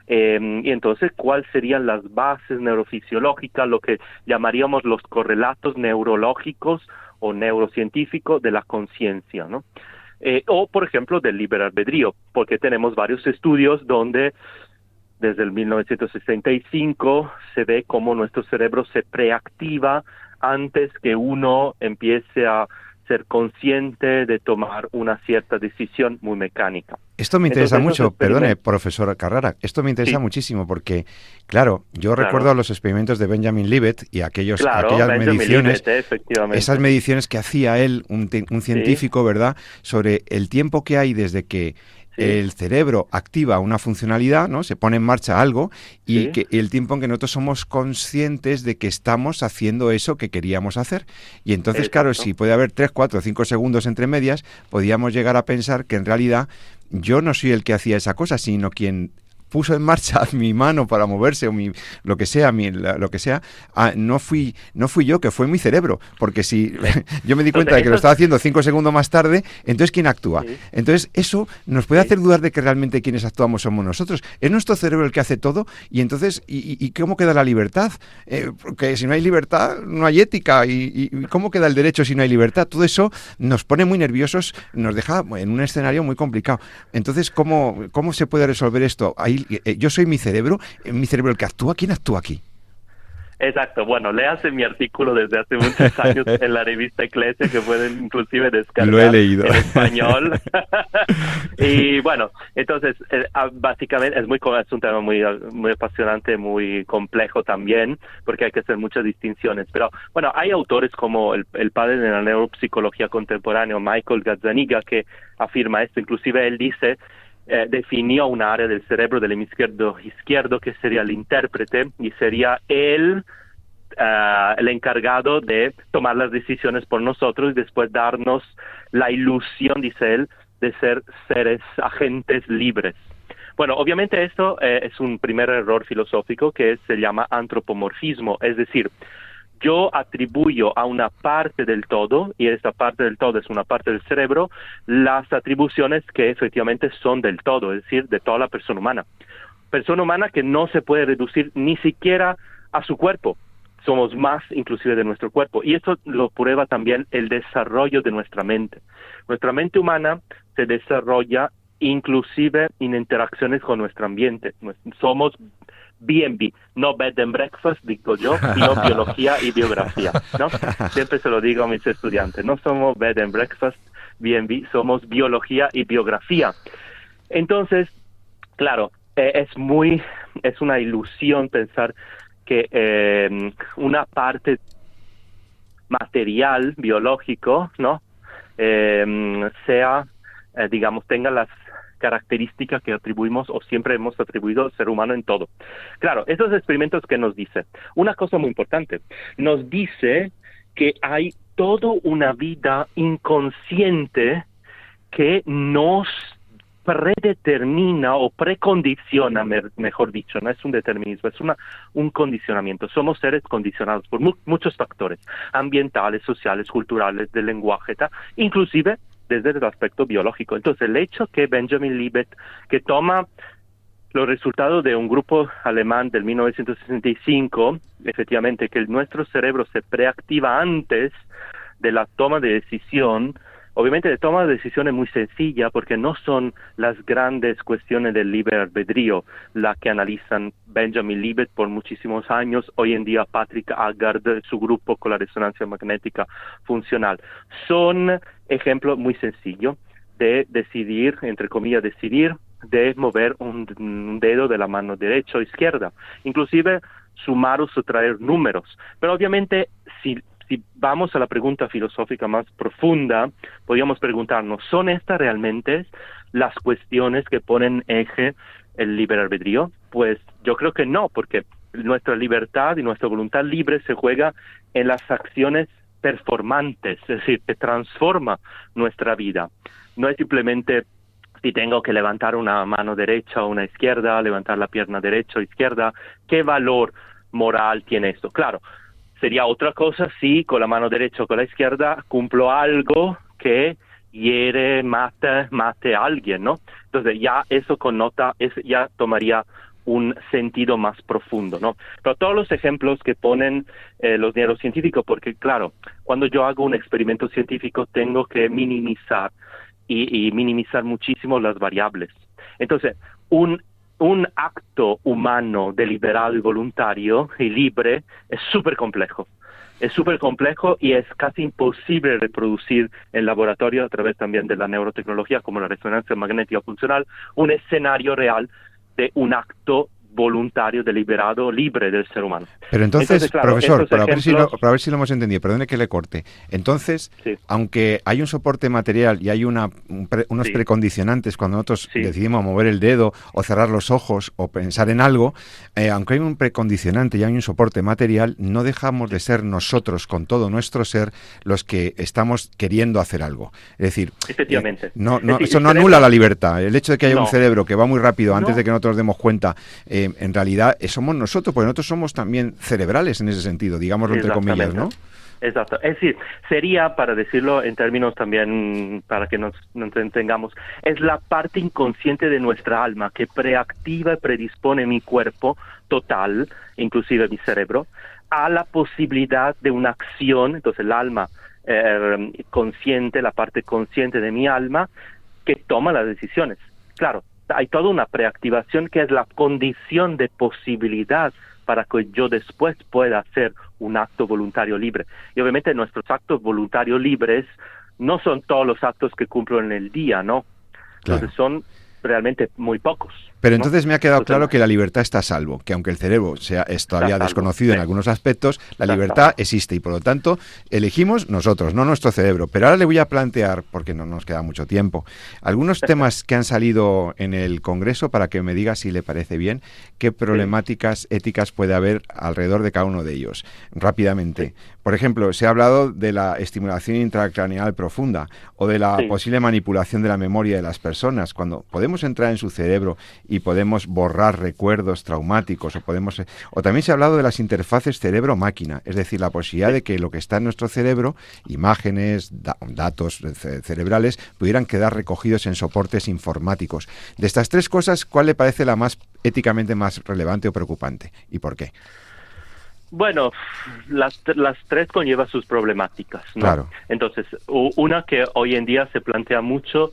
Y entonces, ¿cuáles serían las bases neurofisiológicas, lo que llamaríamos los correlatos neurológicos o neurocientíficos de la conciencia, ¿no? O, por ejemplo, del libre albedrío, porque tenemos varios estudios donde desde el 1965 se ve cómo nuestro cerebro se preactiva antes que uno empiece a ser consciente de tomar una cierta decisión muy mecánica. Esto me interesa mucho, perdone, experimentos... profesor Carrara, esto me interesa Sí. muchísimo porque, claro, yo Claro. recuerdo los experimentos de Benjamin Libet y aquellas Benjamin mediciones, Libet, efectivamente. esas mediciones que hacía él, un científico, ¿verdad?, sobre el tiempo que hay desde que el cerebro activa una funcionalidad, ¿no? Se pone en marcha algo y que el tiempo en que nosotros somos conscientes de que estamos haciendo eso que queríamos hacer. Y entonces, claro, si puede haber 3, 4, 5 segundos entre medias, podíamos llegar a pensar que en realidad yo no soy el que hacía esa cosa, sino quien puso en marcha mi mano para moverse o lo que sea, no fui yo, que fue mi cerebro, porque si yo me di cuenta de que lo estaba haciendo 5 segundos más tarde, entonces ¿quién actúa? Sí. Entonces eso nos puede hacer dudar de que realmente quienes actuamos somos nosotros. Es nuestro cerebro el que hace todo y entonces ¿y cómo queda la libertad? Porque si no hay libertad no hay ética y ¿cómo queda el derecho si no hay libertad? Todo eso nos pone muy nerviosos, nos deja en un escenario muy complicado. Entonces ¿cómo se puede resolver esto? Ahí yo soy mi cerebro el que actúa. ¿Quién actúa aquí? Exacto, bueno, léase mi artículo desde hace muchos años en la revista Eclesia, que pueden inclusive descargar. Lo he leído. En español. Y bueno, entonces, básicamente es un tema muy apasionante, muy complejo también, porque hay que hacer muchas distinciones. Pero bueno, hay autores como el padre de la neuropsicología contemporánea, Michael Gazzaniga, que afirma esto. Inclusive él dice... definió una área del cerebro del hemisferio izquierdo que sería el intérprete y sería el encargado de tomar las decisiones por nosotros y después darnos la ilusión, dice él, de ser seres agentes libres. Bueno, obviamente esto es un primer error filosófico que se llama antropomorfismo, es decir, yo atribuyo a una parte del todo, y esta parte del todo es una parte del cerebro, las atribuciones que efectivamente son del todo, es decir, de toda la persona humana. Persona humana que no se puede reducir ni siquiera a su cuerpo. Somos más inclusive de nuestro cuerpo. Y esto lo prueba también el desarrollo de nuestra mente. Nuestra mente humana se desarrolla inclusive en interacciones con nuestro ambiente. Somos B&B, no bed and breakfast, digo yo, sino biología y biografía, ¿no? Siempre se lo digo a mis estudiantes, no somos bed and breakfast, B&B, somos biología y biografía. Entonces, claro, es una ilusión pensar que una parte material, biológico, ¿no? Tenga las características que atribuimos o siempre hemos atribuido al ser humano en todo. Claro, esos experimentos que nos dice, una cosa muy importante, nos dice que hay toda una vida inconsciente que nos predetermina o precondiciona, mejor dicho, no es un determinismo, es un condicionamiento. Somos seres condicionados por muchos factores, ambientales, sociales, culturales, del lenguaje, inclusive desde el aspecto biológico. Entonces, el hecho que Benjamin Libet, que toma los resultados de un grupo alemán del 1965, efectivamente, que nuestro cerebro se preactiva antes de la toma de decisión. Obviamente, la toma de decisión es muy sencilla porque no son las grandes cuestiones del libre albedrío la que analizan Benjamin Libet por muchísimos años, hoy en día Patrick Haggard, su grupo con la resonancia magnética funcional. Son ejemplos muy sencillos de decidir, entre comillas, de mover un dedo de la mano derecha o izquierda, inclusive sumar o sustraer números. Pero obviamente, si vamos a la pregunta filosófica más profunda, podríamos preguntarnos, ¿son estas realmente las cuestiones que ponen eje el libre albedrío? Pues yo creo que no, porque nuestra libertad y nuestra voluntad libre se juega en las acciones performantes, es decir, que transforma nuestra vida. No es simplemente si tengo que levantar una mano derecha o una izquierda, levantar la pierna derecha o izquierda, ¿qué valor moral tiene esto? Claro, sería otra cosa si con la mano derecha o con la izquierda cumplo algo que hiere, mate a alguien, ¿no? Entonces ya eso ya tomaría un sentido más profundo, ¿no? Pero todos los ejemplos que ponen los neurocientíficos, porque claro, cuando yo hago un experimento científico tengo que minimizar y minimizar muchísimo las variables. Entonces, un un acto humano deliberado y voluntario y libre es súper complejo. Es súper complejo y es casi imposible reproducir en laboratorio, a través también de la neurotecnología como la resonancia magnética funcional, un escenario real de un acto voluntario, deliberado, libre del ser humano. Pero entonces claro, profesor, para ejemplos... ver si lo hemos entendido, perdone que le corte. Entonces, sí, aunque hay un soporte material y hay unos sí, precondicionantes cuando nosotros sí, decidimos mover el dedo o cerrar los ojos o pensar en algo, aunque hay un precondicionante y hay un soporte material, no dejamos de ser nosotros, con todo nuestro ser, los que estamos queriendo hacer algo. Es decir, efectivamente. eso no anula la libertad. El hecho de que haya un No. cerebro que va muy rápido antes No. de que nosotros nos demos cuenta, en realidad somos nosotros, porque nosotros somos también cerebrales en ese sentido, digámoslo entre comillas, ¿no? Exacto. Es decir, sería, para decirlo en términos también, para que nos entendamos, es la parte inconsciente de nuestra alma que preactiva y predispone mi cuerpo total, inclusive mi cerebro, a la posibilidad de una acción. Entonces el alma consciente, la parte consciente de mi alma, que toma las decisiones. Claro, hay toda una preactivación que es la condición de posibilidad para que yo después pueda hacer un acto voluntario libre. Y obviamente nuestros actos voluntarios libres no son todos los actos que cumplo en el día, ¿no? Claro. Entonces son realmente muy pocos. Pero ¿no? entonces me ha quedado claro que la libertad está a salvo, que aunque el cerebro es todavía desconocido en algunos aspectos, la libertad existe y por lo tanto elegimos nosotros, no nuestro cerebro. Pero ahora le voy a plantear, porque no nos queda mucho tiempo, algunos temas que han salido en el Congreso para que me diga si le parece bien, qué problemáticas éticas puede haber alrededor de cada uno de ellos. Rápidamente. Por ejemplo, se ha hablado de la estimulación intracraneal profunda o de la posible manipulación de la memoria de las personas. Cuando podemos entrar en su cerebro y podemos borrar recuerdos traumáticos o también se ha hablado de las interfaces cerebro-máquina, es decir, la posibilidad de que lo que está en nuestro cerebro, imágenes, datos cerebrales, pudieran quedar recogidos en soportes informáticos. De estas tres cosas, ¿cuál le parece la más éticamente más relevante o preocupante? ¿Y por qué? Bueno, las tres conllevan sus problemáticas, ¿no? Claro. Entonces, una que hoy en día se plantea mucho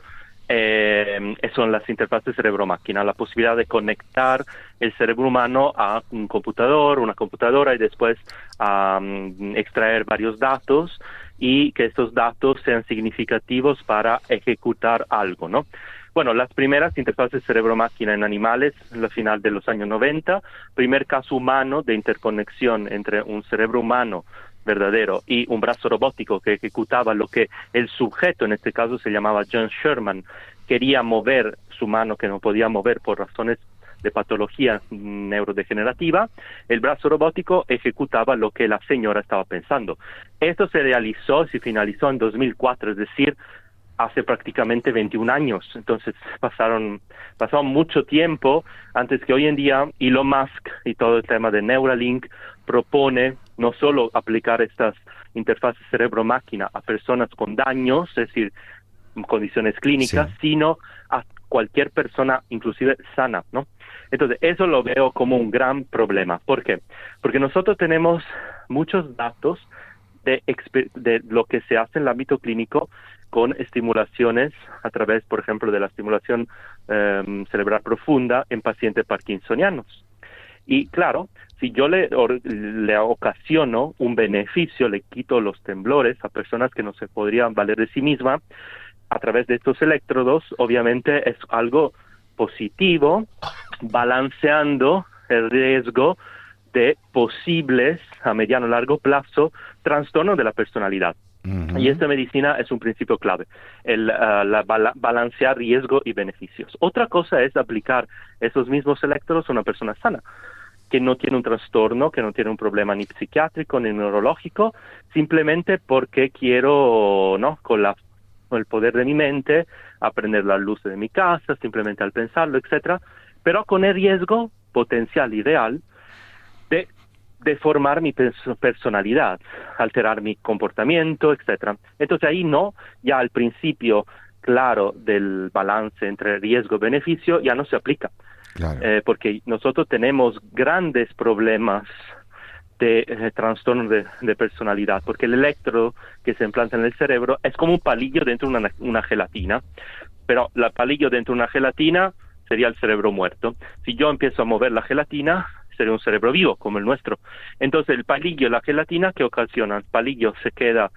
son las interfaces cerebro-máquina, la posibilidad de conectar el cerebro humano a un computador, una computadora y después extraer varios datos y que estos datos sean significativos para ejecutar algo, ¿no? Bueno, las primeras interfaces cerebro-máquina en animales, en la final de los años 90, primer caso humano de interconexión entre un cerebro humano verdadero y un brazo robótico que ejecutaba lo que el sujeto, en este caso se llamaba John Sherman, quería mover su mano que no podía mover por razones de patología neurodegenerativa. El brazo robótico ejecutaba lo que la señora estaba pensando. Esto se realizó, se finalizó en 2004, es decir, hace prácticamente 21 años. Entonces pasaron mucho tiempo antes que hoy en día Elon Musk y todo el tema de Neuralink propone no solo aplicar estas interfaces cerebro-máquina a personas con daños, es decir, condiciones clínicas, sino a cualquier persona, inclusive sana, ¿no? Entonces, eso lo veo como un gran problema. ¿Por qué? Porque nosotros tenemos muchos datos de lo que se hace en el ámbito clínico con estimulaciones a través, por ejemplo, de la estimulación cerebral profunda en pacientes parkinsonianos. Y claro, si yo le ocasiono un beneficio, le quito los temblores a personas que no se podrían valer de sí mismas, a través de estos electrodos, obviamente es algo positivo, balanceando el riesgo de posibles, a mediano o largo plazo, trastornos de la personalidad. Uh-huh. Y esta medicina es un principio clave, balancear riesgo y beneficios. Otra cosa es aplicar esos mismos electrodos a una persona sana, que no tiene un trastorno, que no tiene un problema ni psiquiátrico ni neurológico, simplemente porque quiero, ¿no?, con el poder de mi mente, aprender las luces de mi casa, simplemente al pensarlo, etcétera, pero con el riesgo potencial y real de deformar mi personalidad, alterar mi comportamiento, etcétera. Entonces ahí ya el principio claro del balance entre riesgo y beneficio ya no se aplica. Claro. Porque nosotros tenemos grandes problemas de trastorno de personalidad, porque el electrodo que se implanta en el cerebro es como un palillo dentro de una gelatina, pero el palillo dentro de una gelatina sería el cerebro muerto. Si yo empiezo a mover la gelatina, sería un cerebro vivo, como el nuestro. Entonces el palillo y la gelatina, ¿qué ocasionan? El palillo se queda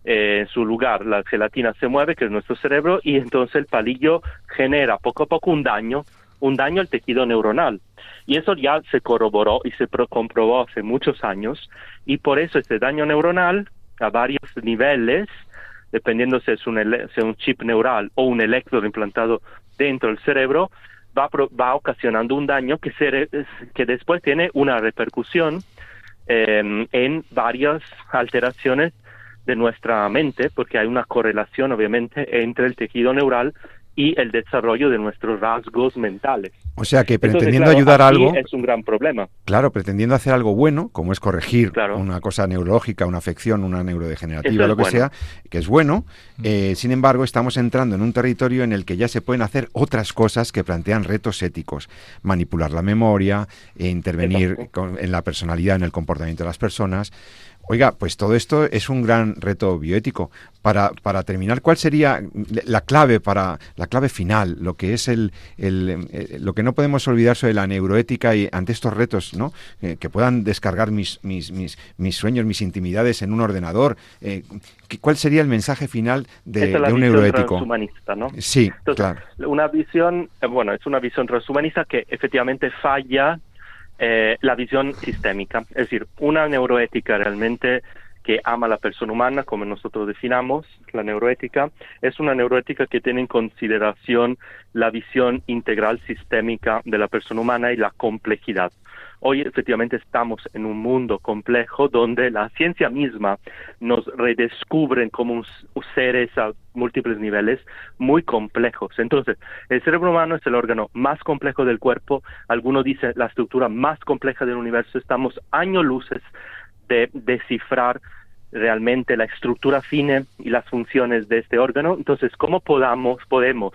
en su lugar, la gelatina se mueve, que es nuestro cerebro, y entonces el palillo genera poco a poco un daño al tejido neuronal. Y eso ya se corroboró y se comprobó hace muchos años, y por eso ese daño neuronal, a varios niveles, dependiendo si es un chip neural o un electrodo implantado dentro del cerebro, va ocasionando un daño que después tiene una repercusión en varias alteraciones de nuestra mente, porque hay una correlación obviamente entre el tejido neural y el desarrollo de nuestros rasgos mentales. O sea que pretendiendo Entonces, claro, ayudar a algo... es un gran problema. Claro, pretendiendo hacer algo bueno, como es corregir Claro. una cosa neurológica, una afección, una neurodegenerativa, Eso es lo que bueno. sea, que es bueno. Sin embargo, estamos entrando en un territorio en el que ya se pueden hacer otras cosas que plantean retos éticos. Manipular la memoria, intervenir en la personalidad, en el comportamiento de las personas. Oiga, pues todo esto es un gran reto bioético. Para terminar, ¿cuál sería la clave final, lo que es lo que no podemos olvidar sobre la neuroética y ante estos retos, ¿no? Que puedan descargar mis sueños, mis intimidades en un ordenador? ¿Cuál sería el mensaje final de un neuroético? Transhumanista, ¿no? Sí, entonces, claro. Una visión, es una visión transhumanista que efectivamente falla la visión sistémica. Es decir, una neuroética realmente que ama a la persona humana, como nosotros definamos la neuroética, es una neuroética que tiene en consideración la visión integral sistémica de la persona humana y la complejidad. Hoy efectivamente estamos en un mundo complejo donde la ciencia misma nos redescubre como seres a múltiples niveles muy complejos. Entonces, el cerebro humano es el órgano más complejo del cuerpo. Algunos dicen la estructura más compleja del universo. Estamos años luces de descifrar realmente la estructura fina y las funciones de este órgano. Entonces, ¿cómo podemos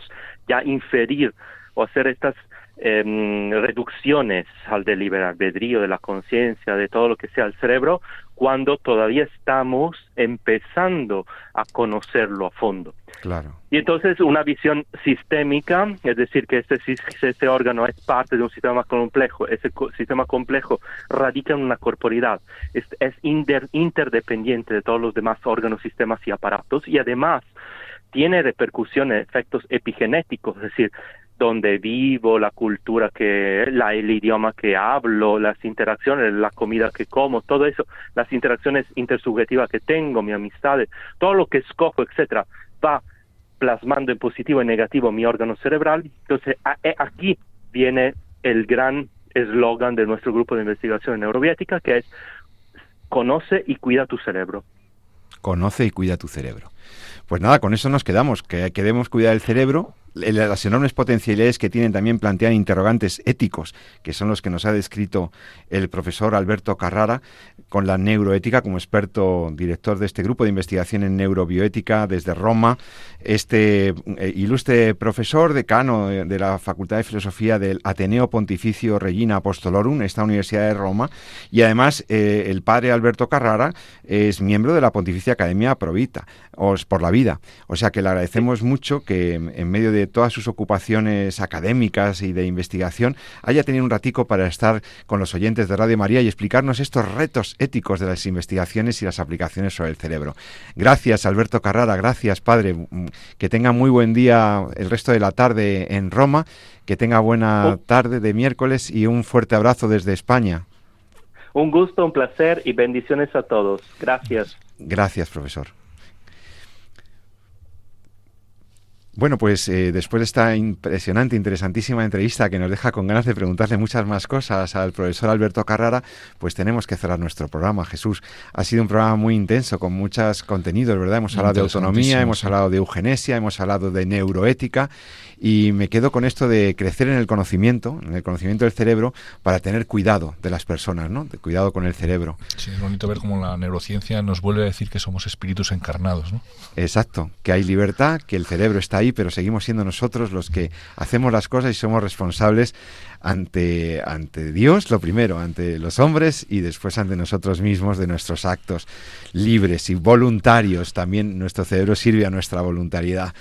ya inferir o hacer estas reducciones al del libre albedrío, de la conciencia, de todo lo que sea el cerebro, cuando todavía estamos empezando a conocerlo a fondo? Claro. Y entonces una visión sistémica, es decir, que este órgano es parte de un sistema complejo, ese sistema complejo radica en una corporidad, es interdependiente de todos los demás órganos, sistemas y aparatos, y además tiene repercusiones, efectos epigenéticos, es decir, donde vivo, la cultura el idioma que hablo, las interacciones, la comida que como, todo eso, las interacciones intersubjetivas que tengo, mis amistades, todo lo que escojo, etcétera, va plasmando en positivo y negativo mi órgano cerebral. Entonces, aquí viene el gran eslogan de nuestro grupo de investigación en neurobiótica, que es: conoce y cuida tu cerebro. Conoce y cuida tu cerebro. Pues nada, con eso nos quedamos, que debemos cuidar el cerebro. Las enormes potencialidades que tienen también plantean interrogantes éticos, que son los que nos ha descrito el profesor Alberto Carrara, con la neuroética como experto director de este grupo de investigación en neurobioética desde Roma, este ilustre profesor decano de la Facultad de Filosofía del Ateneo Pontificio Regina Apostolorum, esta Universidad de Roma, y además el padre Alberto Carrara es miembro de la Pontificia Academia Pro Vita, por la vida. O sea que le agradecemos mucho que en medio de todas sus ocupaciones académicas y de investigación haya tenido un ratico para estar con los oyentes de Radio María y explicarnos estos retos éticos de las investigaciones y las aplicaciones sobre el cerebro. Gracias, Alberto Carrara, gracias, padre. Que tenga muy buen día el resto de la tarde en Roma, que tenga buena tarde de miércoles y un fuerte abrazo desde España. Un gusto, un placer y bendiciones a todos. Gracias. Gracias, profesor. Bueno, pues después de esta impresionante, interesantísima entrevista que nos deja con ganas de preguntarle muchas más cosas al profesor Alberto Carrara, pues tenemos que cerrar nuestro programa, Jesús. Ha sido un programa muy intenso, con muchos contenidos, ¿verdad? Hemos hablado de autonomía, hemos hablado de eugenesia, hemos hablado de neuroética, y me quedo con esto de crecer en el conocimiento del cerebro, para tener cuidado de las personas, ¿no? De cuidado con el cerebro. Sí, es bonito ver cómo la neurociencia nos vuelve a decir que somos espíritus encarnados, ¿no? Exacto, que hay libertad, que el cerebro está ahí, pero seguimos siendo nosotros los que hacemos las cosas y somos responsables ante Dios, lo primero, ante los hombres y después ante nosotros mismos de nuestros actos libres y voluntarios. También nuestro cerebro sirve a nuestra voluntariedad.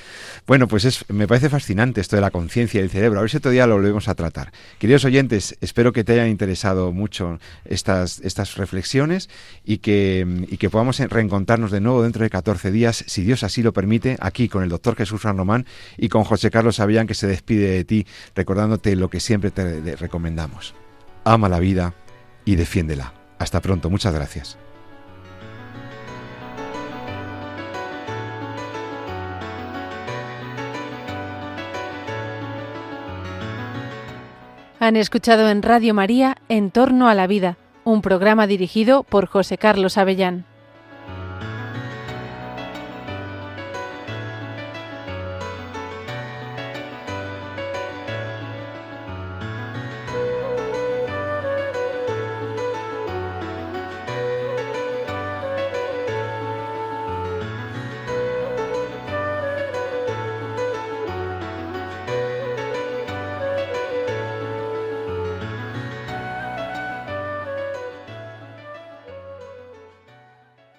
Bueno, pues me parece fascinante esto de la conciencia y el cerebro. A ver si otro día lo volvemos a tratar. Queridos oyentes, espero que te hayan interesado mucho estas reflexiones y que podamos reencontrarnos de nuevo dentro de 14 días, si Dios así lo permite, aquí con el doctor Jesús San Román y con José Carlos Avellán, que se despide de ti recordándote lo que siempre te recomendamos. Ama la vida y defiéndela. Hasta pronto, muchas gracias. Han escuchado en Radio María En torno a la vida, un programa dirigido por José Carlos Avellán.